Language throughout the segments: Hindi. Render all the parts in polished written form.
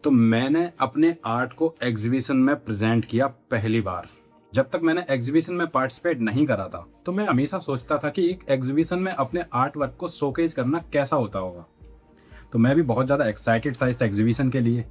तो मैंने अपने आर्ट को एग्जीबिशन में प्रेजेंट किया पहली बार। जब तक मैंने एग्जीबिशन में पार्टिसिपेट नहीं करा था तो मैं हमेशा सोचता था कि एक एग्जीबिशन में अपने आर्ट वर्क को शोकेस करना कैसा होता होगा। तो मैं भी बहुत ज़्यादा एक्साइटेड था इस एग्जीबिशन के लिए,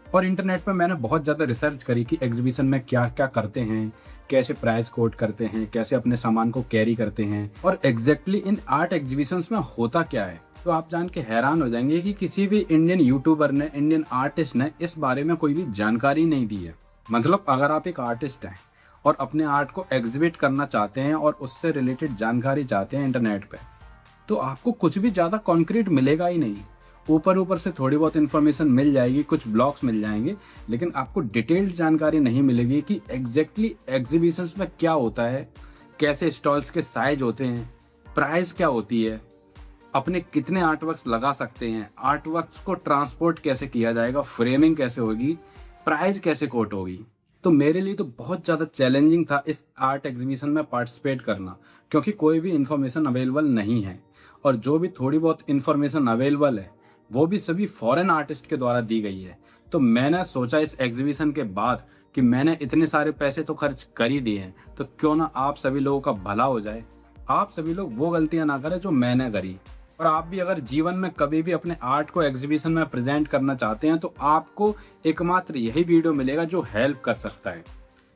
और इंटरनेट पर मैंने बहुत ज़्यादा रिसर्च करी कि एग्जीबिशन में क्या क्या करते हैं, कैसे प्राइस कोट करते हैं, कैसे अपने सामान को कैरी करते हैं, और एग्जैक्टली इन आर्ट एग्जीबिशंस में होता क्या है। तो आप जान के हैरान हो जाएंगे कि किसी भी इंडियन यूट्यूबर ने, इंडियन आर्टिस्ट ने इस बारे में कोई भी जानकारी नहीं दी है। मतलब अगर आप एक आर्टिस्ट हैं और अपने आर्ट को एग्जिबिट करना चाहते हैं और उससे रिलेटेड जानकारी चाहते हैं इंटरनेट पे, तो आपको कुछ भी ज़्यादा कॉन्क्रीट मिलेगा ही नहीं। ऊपर से थोड़ी बहुत इन्फॉर्मेशन मिल जाएगी, कुछ ब्लॉग्स मिल जाएंगे, लेकिन आपको डिटेल्ड जानकारी नहीं मिलेगी कि एग्जैक्टली एग्जीबिशंस में क्या होता है, कैसे स्टॉल्स के साइज होते हैं, प्राइस क्या होती है, अपने कितने आर्टवर्क्स लगा सकते हैं, आर्टवर्क्स को ट्रांसपोर्ट कैसे किया जाएगा, फ्रेमिंग कैसे होगी, प्राइस कैसे कोट होगी। तो मेरे लिए तो बहुत ज़्यादा चैलेंजिंग था इस आर्ट एग्जीबिशन में पार्टिसिपेट करना, क्योंकि कोई भी इन्फॉर्मेशन अवेलेबल नहीं है, और जो भी थोड़ी बहुत इन्फॉर्मेशन अवेलेबल है वो भी सभी फॉरेन आर्टिस्ट के द्वारा दी गई है। तो मैंने सोचा इस एग्जीबिशन के बाद कि मैंने इतने सारे पैसे तो खर्च कर ही दिए हैं, तो क्यों ना आप सभी लोगों का भला हो जाए, आप सभी लोग वो गलतियां ना करें जो मैंने करी। और आप भी अगर जीवन में कभी भी अपने आर्ट को एग्जीबिशन में प्रेजेंट करना चाहते हैं तो आपको एकमात्र यही वीडियो मिलेगा जो हेल्प कर सकता है।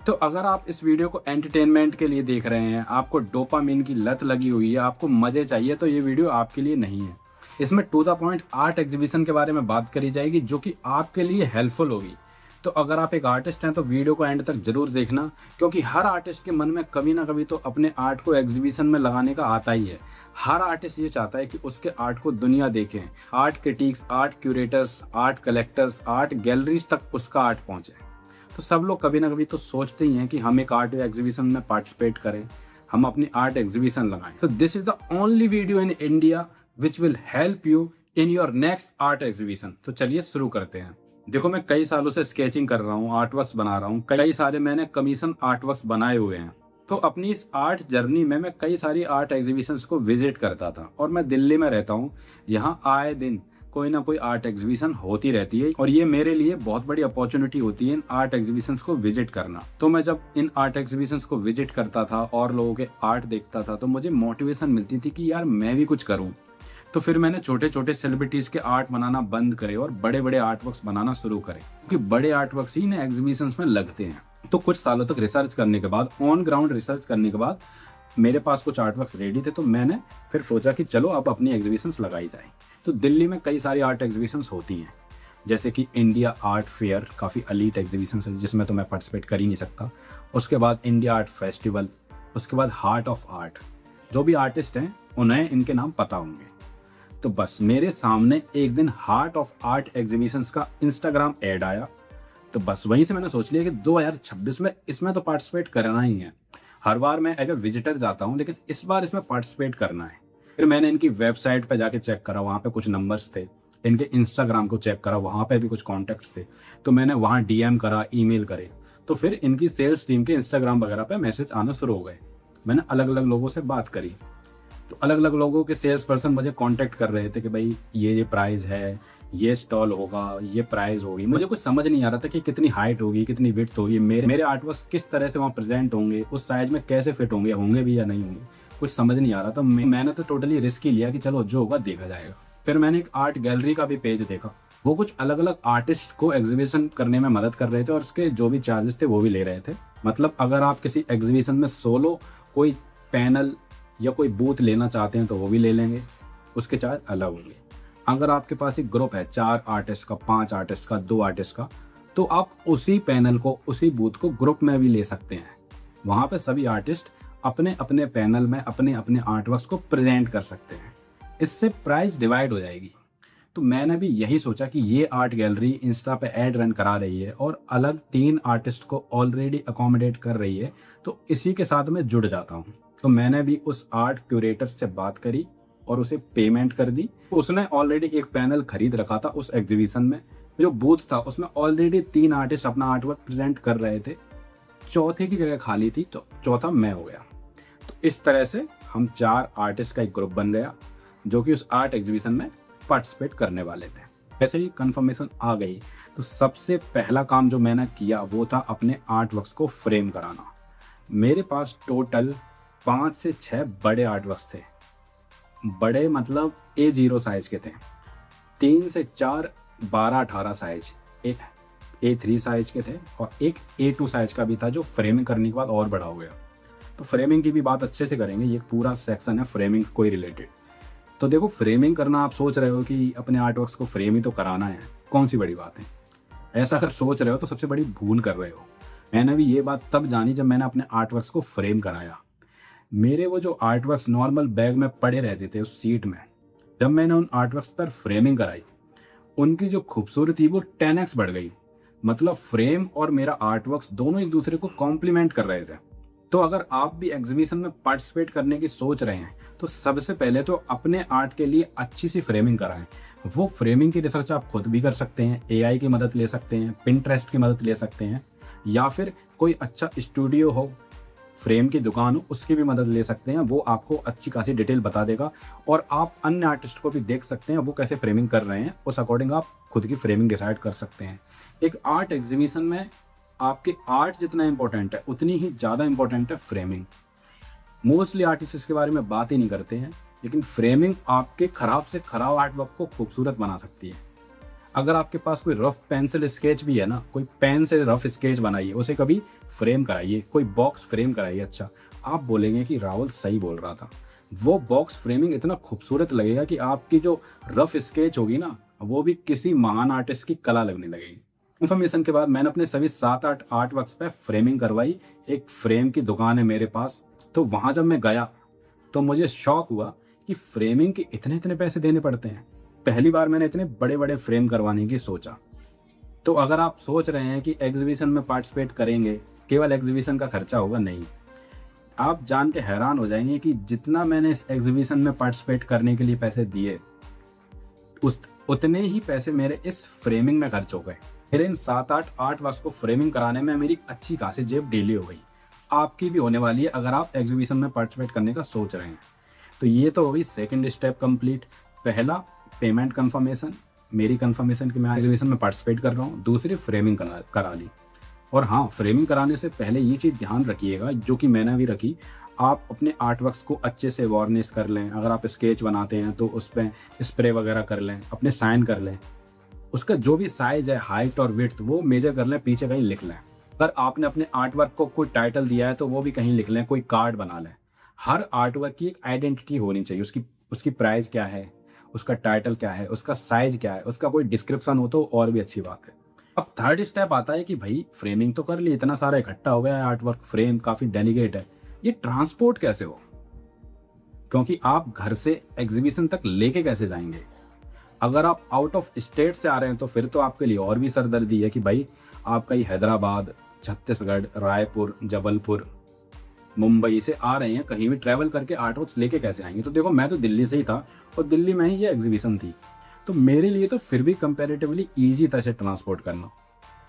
तो अगर आप इस वीडियो को एंटरटेनमेंट के लिए देख रहे हैं, आपको डोपामिन की लत लगी हुई है, आपको मजे चाहिए, तो ये वीडियो आपके लिए नहीं है। इसमें to the point art exhibition के बारे में बात करी जाएगी जो कि आपके लिए हेल्पफुल होगी। तो अगर आप एक आर्टिस्ट हैं तो वीडियो को एंड तक जरूर देखना, क्योंकि हर आर्टिस्ट के मन में कभी ना कभी तो अपने आर्ट को एग्जीबिशन में लगाने का आता ही है। हर आर्टिस्ट ये चाहता है कि उसके आर्ट को दुनिया देखें, art critics, art curators, art collectors, art galleries तक उसका आर्ट पहुंचे। तो सब लोग कभी ना कभी तो सोचते ही हैं कि हम एक आर्ट एग्जीबिशन में पार्टिसिपेट करें, हम अपनी आर्ट एग्जीबिशन लगाएं। तो this is the only video in India which will help you in your next art exhibition. तो चलिए शुरू करते हैं। देखो, मैं कई सालों से स्केचिंग कर रहा हूँ, आर्टवर्क्स बना रहा हूँ, कई सारे मैंने कमीशन आर्टवर्क्स बनाए हुए हैं। तो अपनी इस आर्ट जर्नी में मैं कई सारी आर्ट एग्जीबिशंस को विजिट करता था, और मैं दिल्ली में रहता हूँ। यहाँ आए दिन कोई ना कोई आर्ट एग्जीबिशन होती रहती है, और ये मेरे लिए बहुत बड़ी अपॉर्चुनिटी होती है इन आर्ट एग्जीबिशंस को विजिट करना। तो मैं जब इन आर्ट एग्जीबिशंस को विजिट करता था और लोगों के आर्ट देखता था तो मुझे मोटिवेशन मिलती थी कि यार मैं भी कुछ करूँ। तो फिर मैंने छोटे छोटे सेलिब्रिटीज के आर्ट बनाना बंद करे और बड़े बड़े आर्टवर्क्स बनाना शुरू करे, क्योंकि बड़े आर्टवर्क्स ही इन एग्जीबिशंस में लगते हैं। तो कुछ सालों तक रिसर्च करने के बाद, ऑन ग्राउंड रिसर्च करने के बाद मेरे पास कुछ आर्टवर्क्स रेडी थे। तो मैंने फिर सोचा कि चलो अब अपनी एग्जीबिशंस लगाई जाए। तो दिल्ली में कई सारी आर्ट एग्जीबिशंस होती हैं, जैसे कि इंडिया आर्ट फेयर, काफ़ी एलीट एग्जीबिशंस है जिसमें तो मैं पार्टिसिपेट कर ही नहीं सकता। उसके बाद इंडिया आर्ट फेस्टिवल, उसके बाद हार्ट ऑफ आर्ट। जो भी आर्टिस्ट हैं उन्हें इनके नाम पता होंगे। तो बस मेरे सामने एक दिन हार्ट ऑफ आर्ट एग्जीबिशंस का इंस्टाग्राम ऐड आया। तो बस वहीं से मैंने सोच लिया कि 2026 में इसमें तो पार्टिसिपेट करना ही है। हर बार मैं एज ए विजिटर जाता हूँ, लेकिन इस बार इसमें पार्टिसिपेट करना है। फिर मैंने इनकी वेबसाइट पे जाके चेक करा, वहाँ पे कुछ नंबर्स थे। इनके इंस्टाग्राम को चेक करा, वहाँ पे भी कुछ कॉन्टैक्ट्स थे। तो मैंने वहाँ डीएम करा, ईमेल करे। तो फिर इनकी सेल्स टीम के इंस्टाग्राम वगैरह पे मैसेज आना शुरू हो गए। मैंने अलग अलग लोगों से बात करी, तो अलग अलग लोगों के सेल्स पर्सन मुझे कांटेक्ट कर रहे थे कि भाई ये प्राइस है, ये स्टॉल होगा, ये प्राइस होगी। मुझे कुछ समझ नहीं आ रहा था कि कितनी हाइट होगी, कितनी विड्थ होगी, मेरे आर्टवर्क्स किस तरह से वहाँ प्रेजेंट होंगे, उस साइज में कैसे फिट होंगे भी या नहीं होंगे, कुछ समझ नहीं आ रहा था। मैंने तो टोटली रिस्क ही लिया कि चलो जो होगा देखा जाएगा। फिर मैंने एक आर्ट गैलरी का भी पेज देखा, वो कुछ अलग अलग आर्टिस्ट को एग्जीबिशन करने में मदद कर रहे थे, और उसके जो भी चार्जेस थे वो भी ले रहे थे। मतलब अगर आप किसी एग्जीबिशन में सोलो कोई पैनल या कोई बूथ लेना चाहते हैं तो वो भी ले लेंगे, उसके चार्ज अलग होंगे। अगर आपके पास एक ग्रुप है 4 आर्टिस्ट का, 5 आर्टिस्ट का, 2 आर्टिस्ट का, तो आप उसी पैनल को, उसी बूथ को ग्रुप में भी ले सकते हैं। वहाँ पे सभी आर्टिस्ट अपने अपने पैनल में अपने अपने आर्टवर्क्स को प्रेजेंट कर सकते हैं। इससे प्राइस डिवाइड हो जाएगी। तो मैंने भी यही सोचा कि ये आर्ट गैलरी इंस्टा पे ऐड रन करा रही है और अलग 3 आर्टिस्ट को ऑलरेडी अकोमोडेट कर रही है, तो इसी के साथ मैं जुड़ जाता हूँ। तो मैंने भी उस आर्ट क्यूरेटर से बात करी और उसे पेमेंट कर दी। उसने ऑलरेडी एक पैनल खरीद रखा था उस एग्जीबिशन में। जो बूथ था उसमें ऑलरेडी 3 आर्टिस्ट अपना आर्टवर्क प्रेजेंट कर रहे थे, चौथे की जगह खाली थी, तो चौथा मैं हो गया। तो इस तरह से हम 4 आर्टिस्ट का एक ग्रुप बन गया जो कि उस आर्ट एग्जीबिशन में पार्टिसिपेट करने वाले थे। ऐसे ही कंफर्मेशन आ गई तो सबसे पहला काम जो मैंने किया वो था अपने आर्ट वर्क्स को फ्रेम कराना। मेरे पास टोटल 5 से 6 बड़े आर्ट वर्क्स थे। बड़े मतलब A0 साइज के थे, 3 से 4 12-18 साइज, एक A3 साइज के थे और एक A2 साइज का भी था जो फ्रेमिंग करने के बाद और बड़ा हो गया। तो फ्रेमिंग की भी बात अच्छे से करेंगे, ये पूरा सेक्शन है फ्रेमिंग कोई रिलेटेड। तो देखो, फ्रेमिंग करना, आप सोच रहे हो कि अपने आर्ट वर्क्स को फ्रेम ही तो कराना है, कौन सी बड़ी बात है। ऐसा अगर सोच रहे हो तो सबसे बड़ी भूल कर रहे हो। मैंने भी ये बात तब जानी जब मैंने अपने आर्ट वर्क्स को फ्रेम कराया। मेरे वो जो आर्ट वर्क्स नॉर्मल बैग में पड़े रहते थे उस सीट में, जब मैंने उन आर्ट वर्क्स पर फ्रेमिंग कराई, उनकी जो खूबसूरती वो 10x बढ़ गई। मतलब फ्रेम और मेरा आर्ट वर्क्स दोनों एक दूसरे को कॉम्प्लीमेंट कर रहे थे। तो अगर आप भी एग्जीबिशन में पार्टिसिपेट करने की सोच रहे हैं तो सबसे पहले तो अपने आर्ट के लिए अच्छी सी फ्रेमिंग कराएं। वो फ्रेमिंग की रिसर्च आप खुद भी कर सकते हैं, AI की मदद ले सकते हैं, पिंटरेस्ट की मदद ले सकते हैं, या फिर कोई अच्छा स्टूडियो हो, फ्रेम की दुकान हो, उसकी भी मदद ले सकते हैं। वो आपको अच्छी खासी डिटेल बता देगा और आप अन्य आर्टिस्ट को भी देख सकते हैं वो कैसे फ्रेमिंग कर रहे हैं, उस अकॉर्डिंग आप खुद की फ्रेमिंग डिसाइड कर सकते हैं। एक आर्ट एग्जीबिशन में आपके आर्ट जितना इंपॉर्टेंट है उतनी ही ज़्यादा इंपॉर्टेंट है फ्रेमिंग। मोस्टली आर्टिस्ट इसके बारे में बात ही नहीं करते हैं, लेकिन फ्रेमिंग आपके खराब से खराब आर्ट वर्क को खूबसूरत बना सकती है। अगर आपके पास कोई रफ पेंसिल स्केच भी है ना, कोई पेन से रफ स्केच बनाइए, उसे कभी फ्रेम कराइए, कोई बॉक्स फ्रेम कराइए। अच्छा, आप बोलेंगे कि राहुल सही बोल रहा था, वो बॉक्स फ्रेमिंग इतना खूबसूरत लगेगा कि आपकी जो रफ स्केच होगी ना, वो भी किसी महान आर्टिस्ट की कला लगने लगेगी। इन्फॉर्मेशन के बाद मैंने अपने सभी 7-8 आर्ट वर्क्स पे फ्रेमिंग करवाई। एक फ्रेम की दुकान है मेरे पास, तो वहां जब मैं गया तो मुझे शौक हुआ कि फ्रेमिंग के इतने इतने पैसे देने पड़ते हैं। पहली बार मैंने इतने बड़े बड़े फ्रेम करवाने की सोचा। तो अगर आप सोच रहे हैं कि एग्जीबिशन में पार्टिसिपेट करेंगे, केवल एग्जीबिशन का खर्चा होगा, नहीं, आप जान के हैरान हो जाएंगे कि जितना मैंने इस एग्जीबिशन में पार्टिसिपेट करने के लिए पैसे दिए, उतने ही पैसे मेरे इस फ्रेमिंग में खर्च हो गए। मेरे इन 7-8 आर्ट वर्क्स को फ्रेमिंग कराने में मेरी अच्छी खासी जेब ढीली हो गई। आपकी भी होने वाली है अगर आप एग्जीबिशन में पार्टिसिपेट करने का सोच रहे हैं। तो ये तो हो गई सेकंड स्टेप कंप्लीट। पहला पेमेंट कंफर्मेशन, मेरी कंफर्मेशन कि मैं एग्जीबिशन में पार्टिसिपेट कर रहा हूँ। दूसरी फ्रेमिंग करा ली। और हाँ, फ्रेमिंग कराने से पहले ये चीज़ ध्यान रखिएगा, जो कि मैंने भी रखी, आप अपने आर्ट वर्क्स को अच्छे से वार्निश कर लें। अगर आप स्केच बनाते हैं तो उस पर स्प्रे वगैरह कर लें, अपने साइन कर लें। उसका जो भी साइज है, हाइट और विड्थ, वो मेजर कर लें, पीछे कहीं लिख लें। अगर आपने अपने आर्ट वर्क को कोई टाइटल दिया है तो वो भी कहीं लिख लें, कोई कार्ड बना लें। हर आर्ट वर्क की एक आइडेंटिटी होनी चाहिए, उसकी प्राइस क्या है, उसका टाइटल क्या है, उसका साइज क्या है, उसका कोई डिस्क्रिप्शन हो तो और भी अच्छी बात है। अब थर्ड स्टेप आता है कि भाई फ्रेमिंग तो कर ली, इतना सारा इकट्ठा हो गया है, आर्ट वर्क फ्रेम काफ़ी डेलिकेट है, ये ट्रांसपोर्ट कैसे हो, क्योंकि आप घर से एग्जीबिशन तक लेके कैसे जाएंगे। अगर आप आउट ऑफ स्टेट से आ रहे हैं तो फिर तो आपके लिए और भी सरदर्दी है कि भाई आप कहीं हैदराबाद, छत्तीसगढ़, रायपुर, जबलपुर, मुंबई से आ रहे हैं, कहीं भी ट्रैवल करके आर्ट वर्क्स लेके कैसे आएंगे। तो देखो, मैं तो दिल्ली से ही था और दिल्ली में ही ये एग्जीबिशन थी, तो मेरे लिए तो फिर भी कंपैरेटिवली ईजी था इसे ट्रांसपोर्ट करना।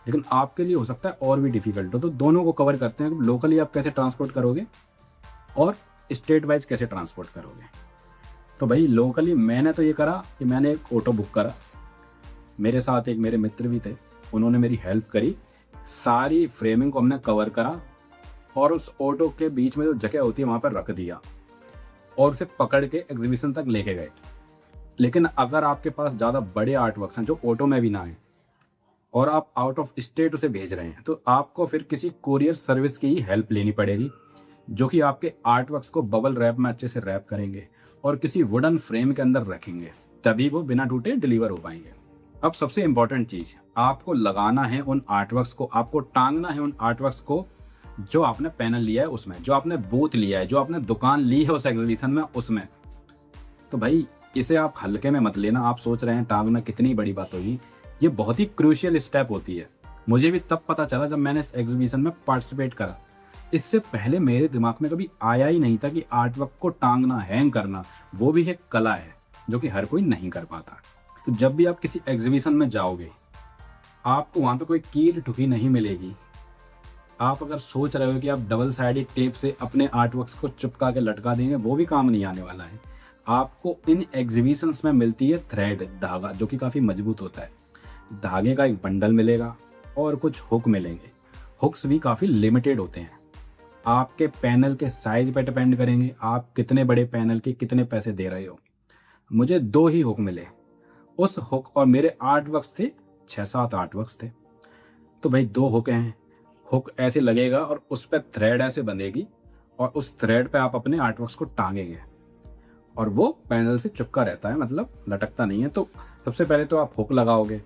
लेकिन आपके लिए हो सकता है और भी डिफिकल्ट हो। तो दोनों को कवर करते हैं, लोकली आप कैसे ट्रांसपोर्ट करोगे और स्टेट वाइज कैसे ट्रांसपोर्ट करोगे। तो भाई लोकली मैंने तो ये करा कि मैंने एक ऑटो बुक करा। मेरे साथ एक मेरे मित्र भी थे, उन्होंने मेरी हेल्प करी, सारी फ्रेमिंग को हमने कवर करा और उस ऑटो के बीच में जो जगह होती है वहाँ पर रख दिया और उसे पकड़ के एग्जीबिशन तक लेके गए। लेकिन अगर आपके पास ज़्यादा बड़े आर्ट वर्क्स हैं जो ऑटो में भी ना आए और आप आउट ऑफ स्टेट उसे भेज रहे हैं, तो आपको फिर किसी कोरियर सर्विस की ही हेल्प लेनी पड़ेगी, जो कि आपके आर्ट वर्क्स को बबल रैप में अच्छे से रैप करेंगे और किसी वुडन फ्रेम के अंदर रखेंगे, तभी वो बिना टूटे डिलीवर हो पाएंगे। अब सबसे इंपॉर्टेंट चीज़, आपको लगाना है उन आर्टवर्क्स को, आपको टांगना है उन आर्टवर्क्स को जो आपने पैनल लिया है उसमें, जो आपने बूथ लिया है, जो आपने दुकान ली है उस एग्जीबिशन में उसमें। तो भाई इसे आप हल्के में मत लेना। आप सोच रहे हैं टांगना कितनी बड़ी बात होगी, ये बहुत ही क्रूशियल स्टेप होती है। मुझे भी तब पता चला जब मैंने इस एग्जीबिशन में पार्टिसिपेट करा। इससे पहले मेरे दिमाग में कभी आया ही नहीं था कि आर्टवर्क को टांगना, हैंग करना, वो भी एक कला है जो कि हर कोई नहीं कर पाता। तो जब भी आप किसी एग्जीबिशन में जाओगे, आपको वहाँ पे कोई कील ठुकी नहीं मिलेगी। आप अगर सोच रहे हो कि आप डबल साइडेड टेप से अपने आर्टवर्क्स को चिपका के लटका देंगे, वो भी काम नहीं आने वाला है। आपको इन एग्जीबिशंस में मिलती है थ्रेड, धागा, जो कि काफ़ी मजबूत होता है। धागे का एक बंडल मिलेगा और कुछ हुक मिलेंगे। हुक्स भी काफ़ी लिमिटेड होते हैं, आपके पैनल के साइज पे डिपेंड करेंगे, आप कितने बड़े पैनल के कितने पैसे दे रहे हो। मुझे 2 ही हुक मिले, उस हुक और मेरे आर्ट वर्क्स थे 6-7 आर्ट वर्क्स थे। तो भाई 2 हुक हैं, हुक ऐसे लगेगा और उस पर थ्रेड ऐसे बंधेगी और उस थ्रेड पे आप अपने आर्ट वर्क्स को टांगेंगे और वो पैनल से चिपका रहता है, मतलब लटकता नहीं है। तो सबसे पहले तो आप हुक लगाओगे,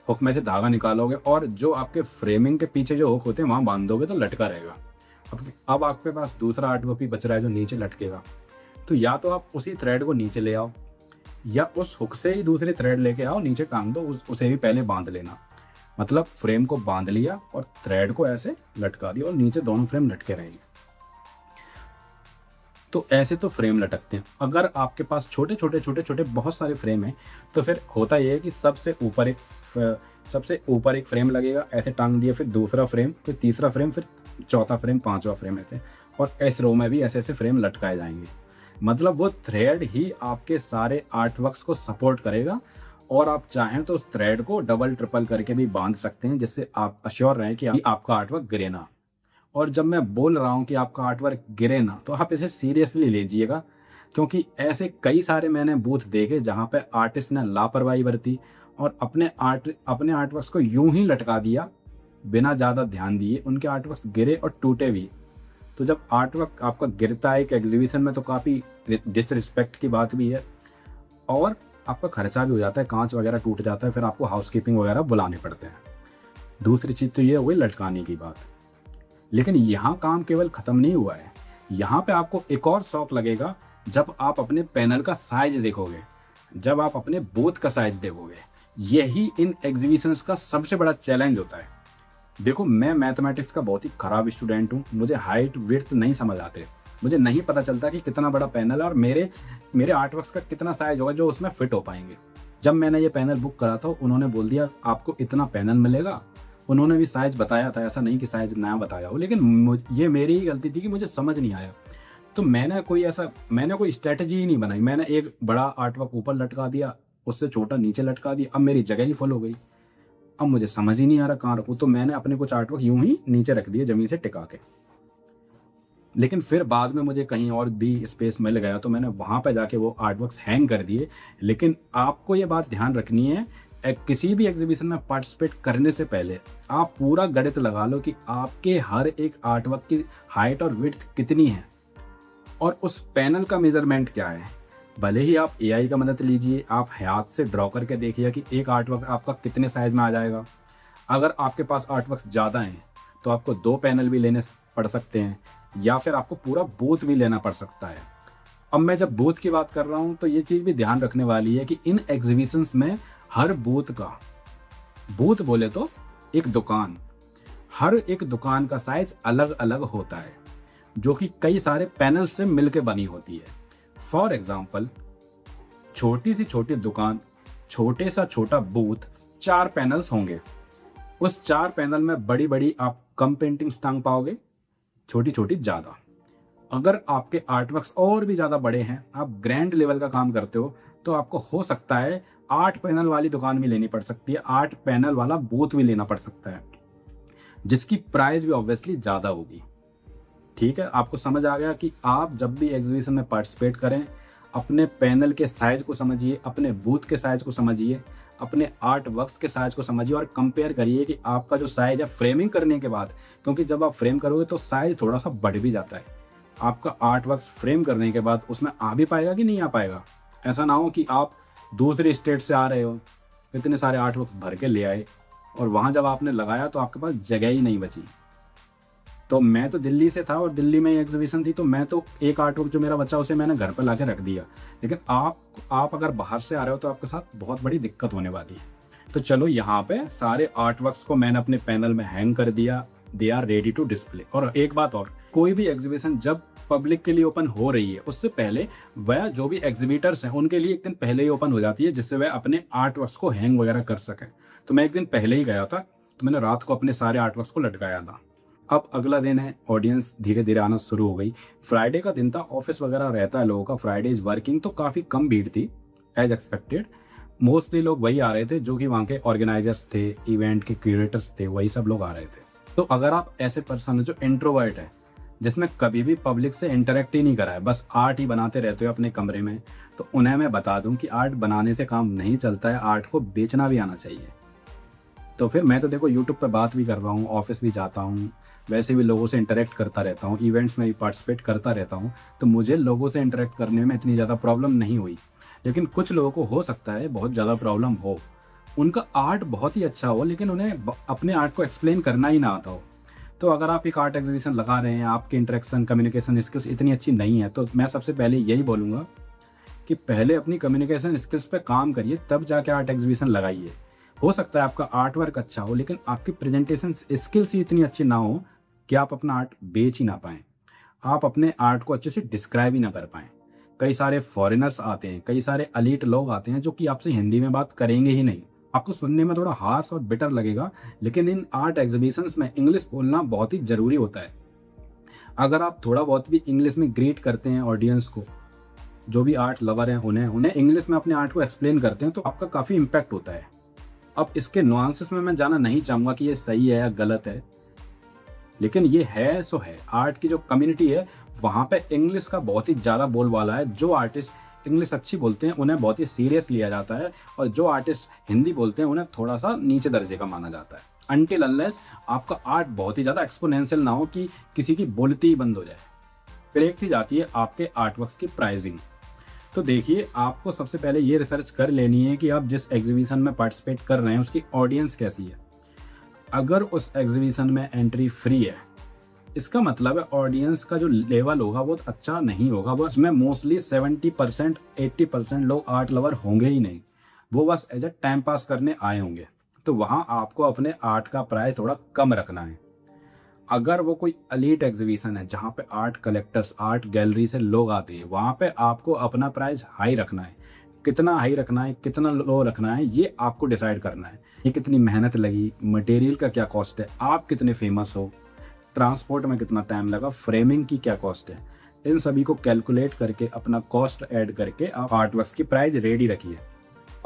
हुक में से धागा निकालोगे और जो आपके फ्रेमिंग के पीछे जो हुक होते हैं वहाँ बांध दोगे तो लटका रहेगा। अब आपके पास दूसरा आर्ट वर्क भी बच रहा है जो नीचे लटकेगा, तो या तो आप उसी थ्रेड को नीचे ले आओ या उस हुक से ही दूसरे थ्रेड लेके आओ, नीचे टांग दो, उसे भी पहले बांध लेना। मतलब फ्रेम को बांध लिया और थ्रेड को ऐसे लटका दिया और नीचे दोनों फ्रेम लटके रहेंगे। तो ऐसे तो फ्रेम लटकते हैं। अगर आपके पास छोटे छोटे बहुत सारे फ्रेम हैं तो फिर होता यह है कि सबसे ऊपर एक फ्रेम लगेगा, ऐसे टांग दिया, फिर दूसरा फ्रेम, फिर तीसरा फ्रेम, फिर चौथा फ्रेम, पांचवा फ्रेम, ऐसे, और इस रो में भी ऐसे ऐसे फ्रेम लटकाए जाएंगे। मतलब वो थ्रेड ही आपके सारे आर्ट वर्क्स को सपोर्ट करेगा और आप चाहें तो उस थ्रेड को डबल ट्रिपल करके भी बांध सकते हैं, जिससे आप अश्योर रहें कि आपका आर्ट वर्क गिरे ना। और जब मैं बोल रहा हूँ कि आपका आर्ट वर्क गिरे ना, तो आप इसे सीरियसली लीजिएगा, क्योंकि ऐसे कई सारे मैंने बूथ देखे जहाँ पे आर्टिस्ट ने लापरवाही बरती और अपने आर्ट वर्क्स को यूं ही लटका दिया बिना ज़्यादा ध्यान दिए। उनके आर्ट वर्क्स गिरे और टूटे भी। तो जब आर्ट वर्क आपका गिरता है एक एग्जीबिशन में तो काफ़ी डिसरिस्पेक्ट की बात भी है और आपका खर्चा भी हो जाता है, कांच वगैरह टूट जाता है, फिर आपको हाउसकीपिंग वगैरह बुलाने पड़ते हैं। दूसरी चीज़ तो ये हुई लटकाने की बात। लेकिन यहाँ काम केवल ख़त्म नहीं हुआ है, यहाँ पे आपको एक और शौक लगेगा जब आप अपने पैनल का साइज देखोगे, जब आप अपने बूथ का साइज देखोगे। यही इन एग्जीबिशंस का सबसे बड़ा चैलेंज होता है। देखो, मैं मैथमेटिक्स का बहुत ही खराब स्टूडेंट हूँ, मुझे हाइट विड्थ नहीं समझ आते, मुझे नहीं पता चलता कि कितना बड़ा पैनल है और मेरे आर्टवर्क्स का कितना साइज होगा जो उसमें फिट हो पाएंगे। जब मैंने ये पैनल बुक करा था उन्होंने बोल दिया आपको इतना पैनल मिलेगा, उन्होंने भी साइज बताया था, ऐसा नहीं कि साइज नया बताया हो, लेकिन ये मेरी ही गलती थी कि मुझे समझ नहीं आया। तो मैंने कोई स्ट्रेटजी ही नहीं बनाई, मैंने एक बड़ा आर्टवर्क ऊपर लटका दिया, उससे छोटा नीचे लटका दिया, अब मेरी जगह ही फुल हो गई। अब मुझे समझ ही नहीं आ रहा कहाँ रखूँ, तो मैंने अपने कुछ आर्टवर्क यूं ही नीचे रख दिए जमीन से टिका के। लेकिन फिर बाद में मुझे कहीं और भी स्पेस मिल गया तो मैंने वहाँ पे जाके वो आर्टवर्क्स हैंग कर दिए। लेकिन आपको ये बात ध्यान रखनी है, किसी भी एग्जीबिशन में पार्टिसिपेट करने से पहले आप पूरा गणित लगा लो कि आपके हर एक आर्टवर्क की हाइट और विड्थ कितनी है और उस पैनल का मेजरमेंट क्या है। भले ही आप एआई का मदद लीजिए, आप हाथ से ड्रॉ करके देखिए कि एक आर्टवर्क आपका कितने साइज में आ जाएगा। अगर आपके पास आर्टवर्क्स ज़्यादा हैं तो आपको 2 पैनल भी लेने पड़ सकते हैं या फिर आपको पूरा बूथ भी लेना पड़ सकता है। अब मैं जब बूथ की बात कर रहा हूँ तो ये चीज़ भी ध्यान रखने वाली है कि इन एग्जीबिशंस में हर बूथ बोले तो एक दुकान, हर एक दुकान का साइज अलग अलग होता है जो कि कई सारे पैनल से मिलकर बनी होती है। फॉर एग्जाम्पल, छोटी सी छोटी दुकान, छोटे सा छोटा बूथ, 4 पैनल्स होंगे। उस 4 पैनल में बड़ी बड़ी आप कम पेंटिंग्स टांग पाओगे, छोटी छोटी ज़्यादा। अगर आपके आर्टवर्क्स और भी ज़्यादा बड़े हैं, आप ग्रैंड लेवल का काम करते हो, तो आपको हो सकता है 8 पैनल वाली दुकान भी लेनी पड़ सकती है, 8 पैनल वाला बूथ भी लेना पड़ सकता है, जिसकी प्राइस भी ऑब्वियसली ज़्यादा होगी। ठीक है, आपको समझ आ गया कि आप जब भी एग्जीबिशन में पार्टिसिपेट करें, अपने पैनल के साइज को समझिए, अपने बूथ के साइज को समझिए, अपने आर्ट वर्क्स के साइज को समझिए और कंपेयर करिए कि आपका जो साइज है फ्रेमिंग करने के बाद, क्योंकि जब आप फ्रेम करोगे तो साइज थोड़ा सा बढ़ भी जाता है। आपका आर्ट वर्क्स फ्रेम करने के बाद उसमें आ भी पाएगा कि नहीं आ पाएगा। ऐसा ना हो कि आप दूसरे स्टेट से आ रहे हो, इतने सारे आर्ट वर्क्स भर के ले आए और वहाँ जब आपने लगाया तो आपके पास जगह ही नहीं बची। तो मैं तो दिल्ली से था और दिल्ली में एग्जीबिशन थी, तो मैं तो एक आर्टवर्क जो मेरा बच्चा उसे मैंने घर पर ला के रख दिया। लेकिन आप अगर बाहर से आ रहे हो तो आपके साथ बहुत बड़ी दिक्कत होने वाली है। तो चलो, यहाँ पे सारे आर्टवर्क्स को मैंने अपने पैनल में हैंग कर दिया, they are ready to display. और एक बात और, कोई भी एग्जीबिशन जब पब्लिक के लिए ओपन हो रही है उससे पहले वह जो भी एग्जीबिटर्स हैं उनके लिए एक दिन पहले ही ओपन हो जाती है, जिससे वह अपने आर्टवर्क्स को हैंग वगैरह कर सकें। तो मैं एक दिन पहले ही गया था, तो मैंने रात को अपने सारे आर्टवर्क्स को लटकाया था। अब अगला दिन है, ऑडियंस धीरे धीरे आना शुरू हो गई। फ्राइडे का दिन था, ऑफिस वगैरह रहता है लोगों का, फ्राइडे इज वर्किंग, तो काफ़ी कम भीड़ थी एज एक्सपेक्टेड। मोस्टली लोग वही आ रहे थे जो कि वहाँ के ऑर्गेनाइजर्स थे, इवेंट के क्यूरेटर्स थे, वही सब लोग आ रहे थे। तो अगर आप ऐसे पर्सन हो जो इंट्रोवर्ट है, जिसने कभी भी पब्लिक से इंटरेक्ट ही नहीं करा है, बस आर्ट ही बनाते रहते हो अपने कमरे में, तो उन्हें मैं बता दूं कि आर्ट बनाने से काम नहीं चलता है, आर्ट को बेचना भी आना चाहिए। तो फिर मैं तो देखो यूट्यूब पे बात भी कर रहा हूँ, ऑफिस भी जाता हूँ, वैसे भी लोगों से इंटरेक्ट करता रहता हूँ, इवेंट्स में भी पार्टिसिपेट करता रहता हूँ, तो मुझे लोगों से इंटरेक्ट करने में इतनी ज़्यादा प्रॉब्लम नहीं हुई। लेकिन कुछ लोगों को हो सकता है बहुत ज़्यादा प्रॉब्लम हो, उनका आर्ट बहुत ही अच्छा हो लेकिन उन्हें अपने आर्ट को एक्सप्लेन करना ही ना आता हो। तो अगर आप एक आर्ट एग्जीबिशन लगा रहे हैं, आपकी इंटरेक्शन कम्युनिकेशन स्किल्स इतनी अच्छी नहीं है, तो मैं सबसे पहले यही बोलूँगा कि पहले अपनी कम्युनिकेशन स्किल्स पे काम करिए, तब जाके आर्ट एग्जीबिशन लगाइए। हो सकता है आपका आर्ट वर्क अच्छा हो लेकिन आपकी प्रेजेंटेशन स्किल्स ही इतनी अच्छी ना हो कि आप अपना आर्ट बेच ही ना पाएँ, आप अपने आर्ट को अच्छे से डिस्क्राइब ही ना कर पाएँ। कई सारे फॉरेनर्स आते हैं, कई सारे एलीट लोग आते हैं जो कि आपसे हिंदी में बात करेंगे ही नहीं, आपको सुनने में थोड़ा हार्श और बिटर लगेगा, लेकिन इन आर्ट एग्जीबिशंस में इंग्लिश बोलना बहुत ही ज़रूरी होता है। अगर आप थोड़ा बहुत भी इंग्लिश में ग्रीट करते हैं ऑडियंस को, जो भी आर्ट लवर हैं उन्हें उन्हें इंग्लिश में अपने आर्ट को एक्सप्लेन करते हैं, तो आपका काफ़ी इम्पैक्ट होता है। अब इसके नुआंसेस में मैं जाना नहीं चाहूँगा कि ये सही है या गलत है, लेकिन ये है सो है। आर्ट की जो कम्युनिटी है वहाँ पे इंग्लिश का बहुत ही ज़्यादा बोलबाला है। जो आर्टिस्ट इंग्लिश अच्छी बोलते हैं उन्हें बहुत ही सीरियस लिया जाता है, और जो आर्टिस्ट हिंदी बोलते हैं उन्हें थोड़ा सा नीचे दर्जे का माना जाता है, अनटिल अनलेस आपका आर्ट बहुत ही ज़्यादा एक्सपोनेंशियल ना हो कि किसी की बोलती ही बंद हो जाए। फिर एक चीज़ आती है आपके आर्टवर्क्स की प्राइसिंग। तो देखिए, आपको सबसे पहले ये रिसर्च कर लेनी है कि आप जिस एग्जीबिशन में पार्टिसिपेट कर रहे हैं उसकी ऑडियंस कैसी है। अगर उस एग्जीबिशन में एंट्री फ्री है, इसका मतलब है ऑडियंस का जो लेवल होगा वो अच्छा नहीं होगा। बस में मोस्टली 70% 80% लोग आर्ट लवर होंगे ही नहीं, वो बस एज ए टाइम पास करने आए होंगे। तो वहाँ आपको अपने आर्ट का प्राइस थोड़ा कम रखना है। अगर वो कोई एलीट एग्जीबिशन है जहाँ पे आर्ट कलेक्टर्स, आर्ट गैलरी से लोग आते हैं, वहाँ पे आपको अपना प्राइस हाई रखना है। कितना हाई रखना है, कितना लो रखना है, ये आपको डिसाइड करना है। ये कितनी मेहनत लगी, मटेरियल का क्या कॉस्ट है, आप कितने फेमस हो, ट्रांसपोर्ट में कितना टाइम लगा, फ्रेमिंग की क्या कॉस्ट है, इन सभी को कैलकुलेट करके अपना कॉस्ट ऐड करके आप आर्टवर्क्स की प्राइस रेडी रखिए।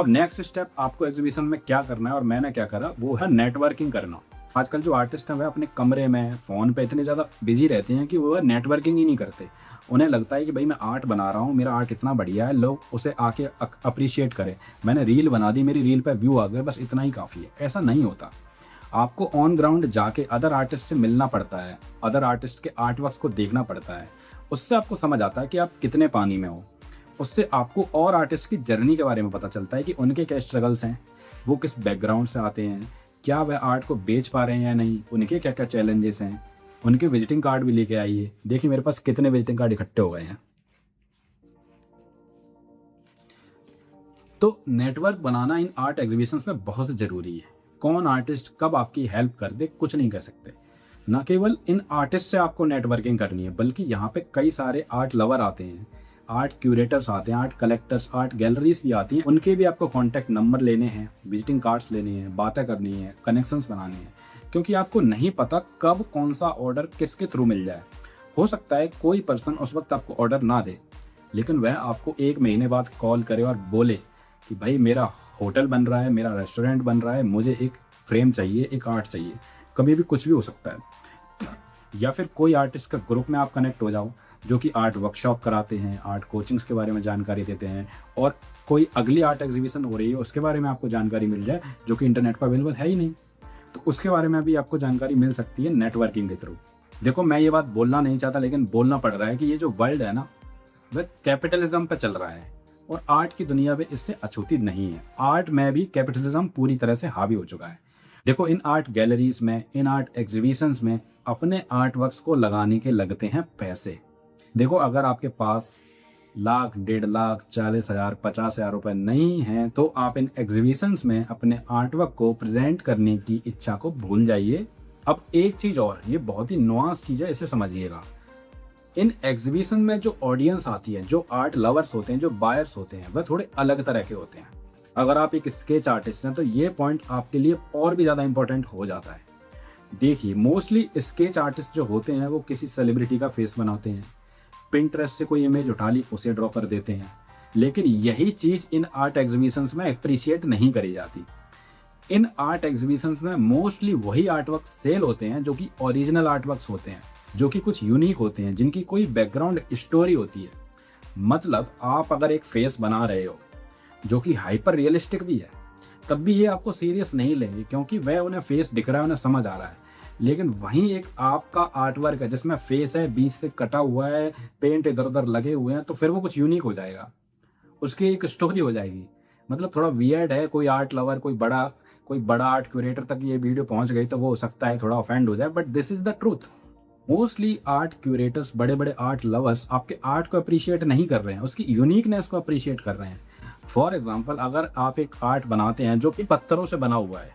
अब नेक्स्ट स्टेप आपको एग्जीबिशन में क्या करना है, और मैंने क्या करा, वो है नेटवर्किंग करना। आजकल जो आर्टिस्ट हैं वह अपने कमरे में फ़ोन पे इतने ज़्यादा बिजी रहते हैं कि वो नेटवर्किंग ही नहीं करते। उन्हें लगता है कि भाई मैं आर्ट बना रहा हूँ, मेरा आर्ट इतना बढ़िया है, लोग उसे आके अप्रिशिएट करें, मैंने रील बना दी, मेरी रील पर व्यू आ गए, बस इतना ही काफ़ी है। ऐसा नहीं होता। आपको ऑन ग्राउंड जाके अदर आर्टिस्ट से मिलना पड़ता है, अदर आर्टिस्ट के आर्ट वर्क्स को देखना पड़ता है। उससे आपको समझ आता है कि आप कितने पानी में हो। उससे आपको और आर्टिस्ट की जर्नी के बारे में पता चलता है कि उनके क्या स्ट्रगल्स हैं, वो किस बैकग्राउंड से आते हैं, क्या वह आर्ट को बेच पा रहे हैं या नहीं, उनके क्या क्या चैलेंजेस हैं। उनके विजिटिंग कार्ड भी लेके आइए। देखिए मेरे पास कितने विजिटिंग कार्ड इकट्ठे हो गए हैं। तो नेटवर्क बनाना इन आर्ट एग्जीबिशंस में बहुत ज़रूरी है। कौन आर्टिस्ट कब आपकी हेल्प कर दे कुछ नहीं कह सकते। न केवल इन आर्टिस्ट से आपको नेटवर्किंग करनी है, बल्कि यहाँ पे कई सारे आर्ट लवर आते हैं, आर्ट क्यूरेटर्स आते हैं, आर्ट कलेक्टर्स, आर्ट गैलरीज भी आती हैं, उनके भी आपको कॉन्टैक्ट नंबर लेने हैं, विजिटिंग कार्ड्स लेने हैं, बातें करनी है, कनेक्शंस बनाने हैं। क्योंकि आपको नहीं पता कब कौन सा ऑर्डर किसके थ्रू मिल जाए। हो सकता है कोई पर्सन उस वक्त आपको ऑर्डर ना दे, लेकिन वह आपको 1 महीने बाद कॉल करे और बोले कि भाई मेरा होटल बन रहा है, मेरा रेस्टोरेंट बन रहा है, मुझे एक फ्रेम चाहिए, एक आर्ट चाहिए। कभी भी कुछ भी हो सकता है। या फिर कोई आर्टिस्ट का ग्रुप में आप कनेक्ट हो जाओ जो कि आर्ट वर्कशॉप कराते हैं, आर्ट कोचिंग्स के बारे में जानकारी देते हैं, और कोई अगली आर्ट एग्जीबिशन हो रही है उसके बारे में आपको जानकारी मिल जाए जो कि इंटरनेट पर अवेलेबल है ही नहीं, तो उसके बारे में भी आपको जानकारी मिल सकती है नेटवर्किंग के थ्रू। देखो मैं ये बात बोलना नहीं चाहता, लेकिन बोलना पड़ रहा है कि ये जो वर्ल्ड है ना, वह कैपिटलिज्म पे चल रहा है, और आर्ट की दुनिया में इससे अछूती नहीं है। आर्ट में भी कैपिटलिज्म पूरी तरह से हावी हो चुका है। देखो इन आर्ट गैलरीज में, इन आर्ट एग्जीबिशंस में अपने आर्ट वर्क्स को लगाने के लगते हैं पैसे। देखो अगर आपके पास लाख, 1.5 लाख, 40,000, 50,000 रुपए नहीं हैं, तो आप इन एग्जीबिशंस में अपने आर्टवर्क को प्रेजेंट करने की इच्छा को भूल जाइए। अब एक चीज़ और, ये बहुत ही नुआंस चीज़ है, इसे समझिएगा। इन एग्जीबिशन में जो ऑडियंस आती है, जो आर्ट लवर्स होते हैं, जो बायर्स होते हैं, वह थोड़े अलग तरह के होते हैं। अगर आप एक स्केच आर्टिस्ट हैं तो ये पॉइंट आपके लिए और भी ज़्यादा इंपॉर्टेंट हो जाता है। देखिए मोस्टली स्केच आर्टिस्ट जो होते हैं वो किसी सेलिब्रिटी का फेस बनाते हैं, पिंटरेस्ट से कोई इमेज उठा ली उसे ड्रॉ कर देते हैं, लेकिन यही चीज़ इन आर्ट एग्जीबिशंस में अप्रिशिएट नहीं करी जाती। इन आर्ट एग्जीबिशंस में मोस्टली वही आर्टवर्क सेल होते हैं जो कि ओरिजिनल आर्टवर्क्स होते हैं, जो कि कुछ यूनिक होते हैं, जिनकी कोई बैकग्राउंड स्टोरी होती है। मतलब आप अगर एक फेस बना रहे हो जो कि हाइपर रियलिस्टिक भी है, तब भी ये आपको सीरियस नहीं लेंगे, क्योंकि वह उन्हें फेस दिख रहा है, उन्हें समझ आ रहा है। लेकिन वहीं एक आपका आर्ट वर्क है जिसमें फेस है, बीच से कटा हुआ है, पेंट इधर उधर लगे हुए हैं, तो फिर वो कुछ यूनिक हो जाएगा, उसकी एक स्टोरी हो जाएगी। मतलब थोड़ा वियर्ड है, कोई आर्ट लवर, कोई बड़ा आर्ट क्यूरेटर तक ये वीडियो पहुंच गई तो वो हो सकता है थोड़ा ऑफेंड हो जाए, but this is the truth. Mostly art curators, बड़े बड़े आर्ट लवर्स आपके आर्ट को अप्रिशिएट नहीं कर रहे हैं, उसकी यूनिकनेस को अप्रिशिएट कर रहे हैं। फॉर एग्जाम्पल, अगर आप एक आर्ट बनाते हैं जो कि पत्थरों से बना हुआ है,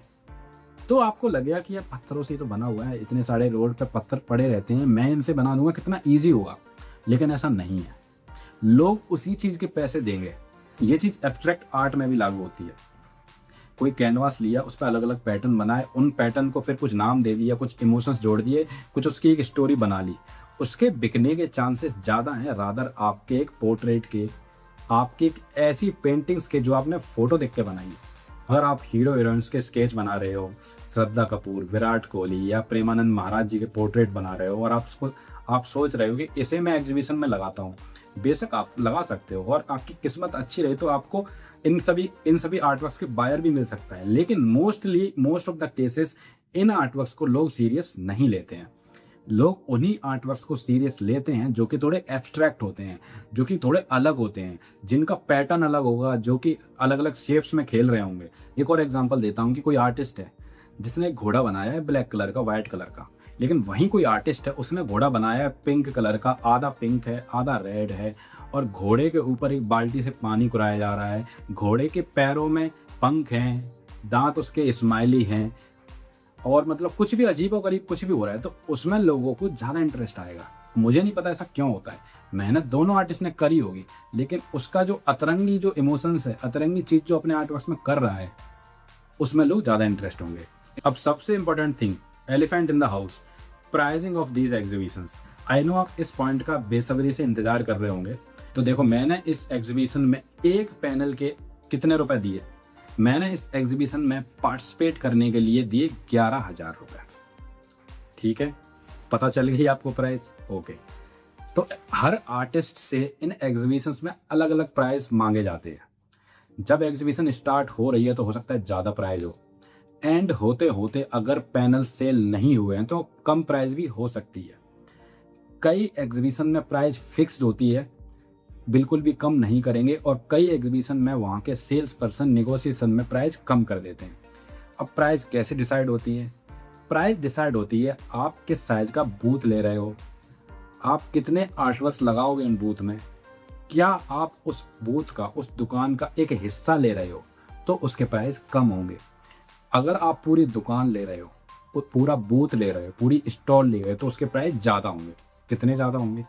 तो आपको लगेगा कि यार पत्थरों से तो बना हुआ है, इतने सारे रोड पे पत्थर पड़े रहते हैं, मैं इनसे बना दूंगा, कितना ईजी होगा। लेकिन ऐसा नहीं है, लोग उसी चीज़ के पैसे देंगे। ये चीज़ एब्स्ट्रैक्ट आर्ट में भी लागू होती है। कोई कैनवास लिया, उस पर अलग अलग पैटर्न बनाए, उन पैटर्न को फिर कुछ नाम दे दिया, कुछ इमोशंस जोड़ दिए, कुछ उसकी एक स्टोरी बना ली, उसके बिकने के चांसेस ज़्यादा हैं रादर आपके एक पोर्ट्रेट के, आपकी एक ऐसी पेंटिंग्स के जो आपने फोटो देख के बनाई है। अगर आप हीरो हीरोइंस के स्केच बना रहे हो, श्रद्धा कपूर, विराट कोहली या प्रेमानंद महाराज जी के पोर्ट्रेट बना रहे हो, और आप सोच रहे हो कि इसे मैं एग्जीबिशन में लगाता हूँ, बेशक आप लगा सकते हो, और आपकी किस्मत अच्छी रही तो आपको इन सभी आर्टवर्क्स के बायर भी मिल सकता है। लेकिन most of the cases in artworks को लोग सीरियस नहीं लेते हैं। लोग उन्हीं आर्टवर्क्स को सीरियस लेते हैं जो कि थोड़े एब्स्ट्रैक्ट होते हैं, जो कि थोड़े अलग होते हैं, जिनका पैटर्न अलग होगा, जो कि अलग अलग शेप्स में खेल रहे होंगे। एक और एग्जांपल देता हूँ कि कोई आर्टिस्ट है जिसने एक घोड़ा बनाया है ब्लैक कलर का, व्हाइट कलर का, लेकिन वहीं कोई आर्टिस्ट है उसने घोड़ा बनाया है पिंक कलर का, आधा पिंक है आधा रेड है, और घोड़े के ऊपर एक बाल्टी से पानी कुराया जा रहा है, घोड़े के पैरों में पंख हैं, दांत उसके स्माइली हैं, और मतलब कुछ भी अजीब और गरीब कुछ भी हो रहा है, तो उसमें लोगों को ज़्यादा इंटरेस्ट आएगा। मुझे नहीं पता ऐसा क्यों होता है, मेहनत दोनों आर्टिस्ट ने करी होगी, लेकिन उसका जो अतरंगी जो इमोशंस है, अतरंगी चीज़ जो अपने आर्ट वर्क्स में कर रहा है, उसमें लोग ज़्यादा इंटरेस्ट होंगे। अब सबसे important thing, elephant in the house, pricing of these exhibitions. I know आप इस पॉइंट का बेसब्री से इंतजार कर रहे होंगे। तो देखो, मैंने इस एग्जीबिशन में एक पैनल के कितने रुपए दिए? मैंने इस एग्जीबिशन में पार्टिसिपेट करने के लिए दिए 11,000 रुपये। ठीक है, पता चल गई आपको प्राइस? ओके। तो हर आर्टिस्ट से इन एग्जीबिशंस में अलग अलग प्राइस मांगे जाते हैं। जब एग्जीबिशन स्टार्ट हो रही है तो हो सकता है ज़्यादा प्राइस हो, एंड होते होते अगर पैनल सेल नहीं हुए हैं तो कम प्राइस भी हो सकती है। कई एग्जीबिशन में प्राइस फिक्स्ड होती है, बिल्कुल भी कम नहीं करेंगे, और कई एग्जीबिशन में वहाँ के सेल्स पर्सन नेगोशिएशन में प्राइस कम कर देते हैं। अब प्राइस कैसे डिसाइड होती है? प्राइस डिसाइड होती है आप किस साइज का बूथ ले रहे हो, आप कितने आर्टवर्क्स लगाओगे इन बूथ में, क्या आप उस बूथ का, उस दुकान का एक हिस्सा ले रहे हो, तो उसके प्राइस कम होंगे। अगर आप पूरी दुकान ले रहे हो, पूरा बूथ ले रहे हो, पूरी स्टॉल ले रहे हो, तो उसके प्राइस ज़्यादा होंगे। कितने ज़्यादा होंगे?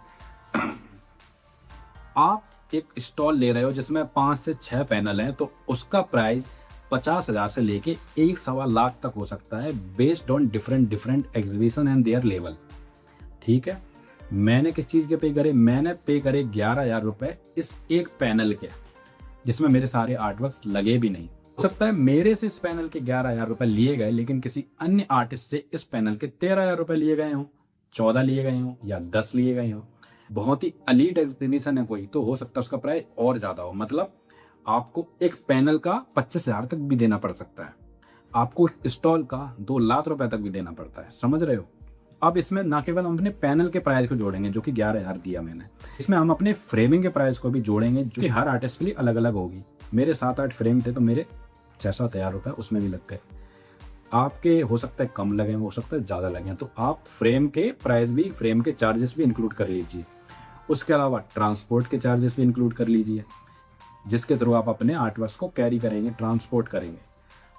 आप एक स्टॉल ले रहे हो जिसमें 5 से 6 पैनल हैं, तो उसका प्राइस 50,000 से लेके 1-1.25 लाख तक हो सकता है, based on different exhibition and their level. ठीक है, मैंने किस चीज़ के पे करे? मैंने पे करे 11,000 रुपये इस एक पैनल के, जिसमें मेरे सारे आर्टवर्क्स लगे भी नहीं। हो सकता है मेरे से इस पैनल के 11,000 रुपये लिए गए, लेकिन किसी अन्य आर्टिस्ट से इस पैनल के 13,000 रुपये लिए गए हों, 14 लिए गए हों, या 10 लिए गए हों। बहुत ही एलीट एग्जीबिशन है कोई, तो हो सकता है उसका प्राइस और ज़्यादा हो। मतलब आपको एक पैनल का 25,000 तक भी देना पड़ सकता है, आपको स्टॉल का 2 लाख रुपए तक भी देना पड़ता है। समझ रहे हो? अब इसमें ना केवल हम अपने पैनल के प्राइस को जोड़ेंगे जो कि 11,000 दिया मैंने, इसमें हम अपने फ्रेमिंग के प्राइस को भी जोड़ेंगे, जो कि हर आर्टिस्ट के लिए अलग अलग होगी। मेरे 7-8 फ्रेम थे, तो मेरे 6-7 हज़ार रुपये उसमें भी लग गए। आपके हो सकता है कम लगे, हो सकता है ज़्यादा लगे, तो आप फ्रेम के प्राइस भी, फ्रेम के चार्जेस भी इंक्लूड कर लीजिए। उसके अलावा ट्रांसपोर्ट के चार्जेस भी इंक्लूड कर लीजिए, जिसके थ्रू आप अपने आर्टवर्क्स को कैरी करेंगे, ट्रांसपोर्ट करेंगे।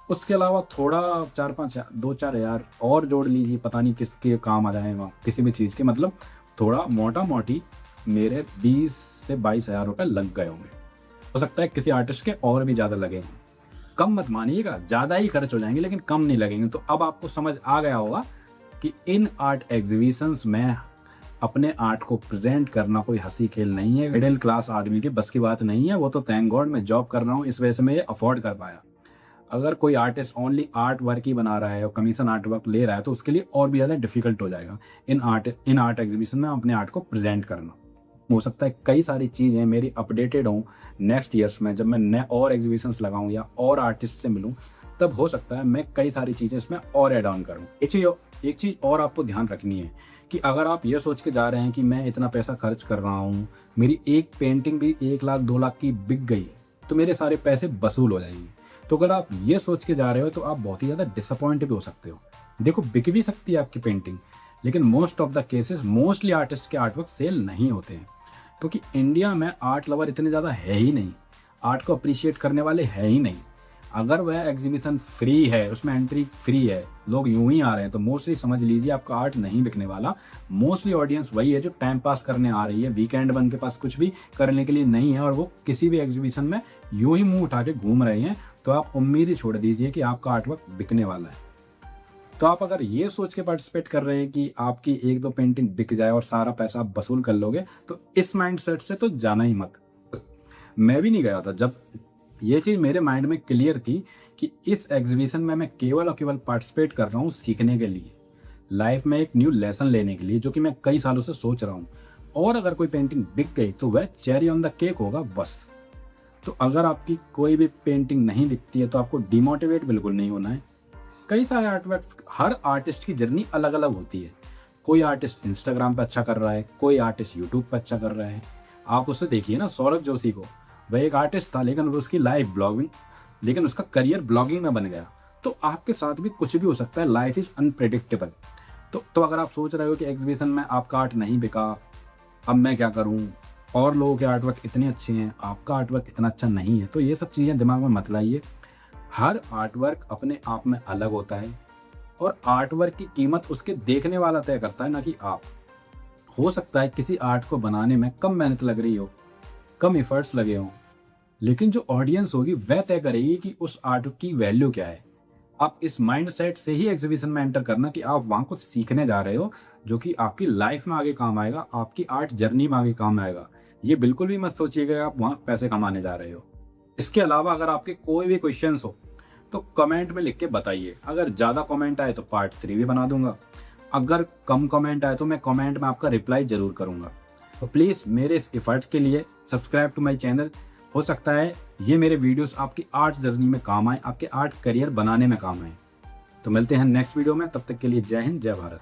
उसके अलावा थोड़ा 2-4 हज़ार और जोड़ लीजिए, पता नहीं किसके काम आ जाएगा, किसी भी चीज़ के। मतलब थोड़ा मोटा मोटी मेरे 20 से 22,000 रुपये लग गए होंगे। हो सकता है किसी आर्टिस्ट के और भी ज़्यादा लगे। कम मत मानिएगा, ज़्यादा ही खर्च हो जाएंगे, लेकिन कम नहीं लगेंगे। तो अब आपको समझ आ गया होगा कि इन आर्ट एग्जीबिशंस में अपने आर्ट को प्रेजेंट करना कोई हंसी खेल नहीं है। मिडिल क्लास आदमी के बस की बात नहीं है। वो तो थैंक गॉड मैं जॉब कर रहा हूँ, इस वजह से मैं ये अफोर्ड कर पाया। अगर कोई आर्टिस्ट ओनली आर्ट वर्क ही बना रहा है और कमीशन आर्ट वर्क ले रहा है तो उसके लिए और भी ज़्यादा डिफिकल्ट हो जाएगा इन आर्ट एग्जीबिशन में अपने आर्ट को प्रेजेंट करना। हो सकता है कई सारी चीज़ें मेरी अपडेटेड हों नेक्स्ट ईयर्स में, जब मैं नए और एग्जीबिशंस लगाऊं या और आर्टिस्ट से मिलूं, तब हो सकता है मैं कई सारी चीज़ें इसमें और ऐड ऑन करूं। एक चीज़ और आपको ध्यान रखनी है कि अगर आप ये सोच के जा रहे हैं कि मैं इतना पैसा खर्च कर रहा हूँ, मेरी एक पेंटिंग भी 1 लाख 2 लाख की बिक गई तो मेरे सारे पैसे वसूल हो जाएंगे, तो अगर आप ये सोच के जा रहे हो तो आप बहुत ही ज़्यादा डिसअपॉइंट भी हो सकते हो। देखो, बिक भी सकती है आपकी पेंटिंग, लेकिन most of the cases mostly artist के आर्टवर्क सेल नहीं होते हैं, क्योंकि इंडिया में आर्ट लवर इतने ज़्यादा है ही नहीं, आर्ट को अप्रिशिएट करने वाले है ही नहीं। अगर वह एग्जीबिशन फ्री है, उसमें एंट्री फ्री है, लोग यूं ही आ रहे हैं, तो मोस्टली समझ लीजिए आपका आर्ट नहीं बिकने वाला। मोस्टली ऑडियंस वही है जो टाइम पास करने आ रही है, वीकेंड बन के पास कुछ भी करने के लिए नहीं है और वो किसी भी एग्जीबिशन में यूं ही मुंह उठा के घूम रहे हैं, तो आप उम्मीद ही छोड़ दीजिए कि आपका आर्टवर्क बिकने वाला है। तो आप अगर ये सोच के पार्टिसिपेट कर रहे हैं कि आपकी 1-2 पेंटिंग बिक जाए और सारा पैसा आप वसूल कर लोगे, तो इस माइंडसेट से तो जाना ही मत। मैं भी नहीं गया था जब ये चीज़ मेरे माइंड में क्लियर थी कि इस एग्जीबिशन में मैं केवल और केवल पार्टिसिपेट कर रहा हूँ सीखने के लिए, लाइफ में एक न्यू लेसन लेने के लिए, जो कि मैं कई सालों से सोच रहा हूँ। और अगर कोई पेंटिंग बिक गई तो वह चेरी ऑन द केक होगा बस। तो अगर आपकी कोई भी पेंटिंग नहीं बिकती है तो आपको डिमोटिवेट बिल्कुल नहीं होना है। कई सारे आर्टवर्क्स, हर आर्टिस्ट की जर्नी अलग अलग होती है। कोई आर्टिस्ट इंस्टाग्राम पे अच्छा कर रहा है, कोई आर्टिस्ट यूट्यूब पे अच्छा कर रहा है। आप उससे देखिए ना, सौरभ जोशी को, वह एक आर्टिस्ट था लेकिन उसकी लाइफ ब्लॉगिंग, लेकिन उसका करियर ब्लॉगिंग में बन गया। तो आपके साथ भी कुछ भी हो सकता है, लाइफ इज अनप्रेडिक्टेबल। तो अगर आप सोच रहे हो कि एग्जीबिशन में आपका आर्ट नहीं बिका, अब मैं क्या करूँ, और लोगों के आर्टवर्क इतने अच्छे हैं, आपका आर्टवर्क इतना अच्छा नहीं है, तो ये सब चीज़ें दिमाग में मत लाइए। हर आर्टवर्क अपने आप में अलग होता है और आर्टवर्क की कीमत उसके देखने वाला तय करता है, ना कि आप। हो सकता है किसी आर्ट को बनाने में कम मेहनत लग रही हो, कम एफर्ट्स लगे हों, लेकिन जो ऑडियंस होगी वह तय करेगी कि उस आर्ट की वैल्यू क्या है। आप इस माइंडसेट से ही एग्जीबिशन में एंटर करना कि आप वहाँ कुछ सीखने जा रहे हो जो कि आपकी लाइफ में आगे काम आएगा, आपकी आर्ट जर्नी में आगे काम आएगा। ये बिल्कुल भी मत सोचिएगा आप वहाँ पैसे कमाने जा रहे हो। इसके अलावा अगर आपके कोई भी क्वेश्चंस हो तो कमेंट में लिख के बताइए। अगर ज़्यादा कमेंट आए तो पार्ट 3 भी बना दूंगा, अगर कम कमेंट आए तो मैं कमेंट में आपका रिप्लाई जरूर करूंगा। तो प्लीज़ मेरे इस एफर्ट के लिए सब्सक्राइब टू माय चैनल। हो सकता है ये मेरे वीडियोस आपकी आर्ट जर्नी में काम आए, आपके आर्ट करियर बनाने में काम आए। तो मिलते हैं नेक्स्ट वीडियो में, तब तक के लिए जय हिंद, जय भारत।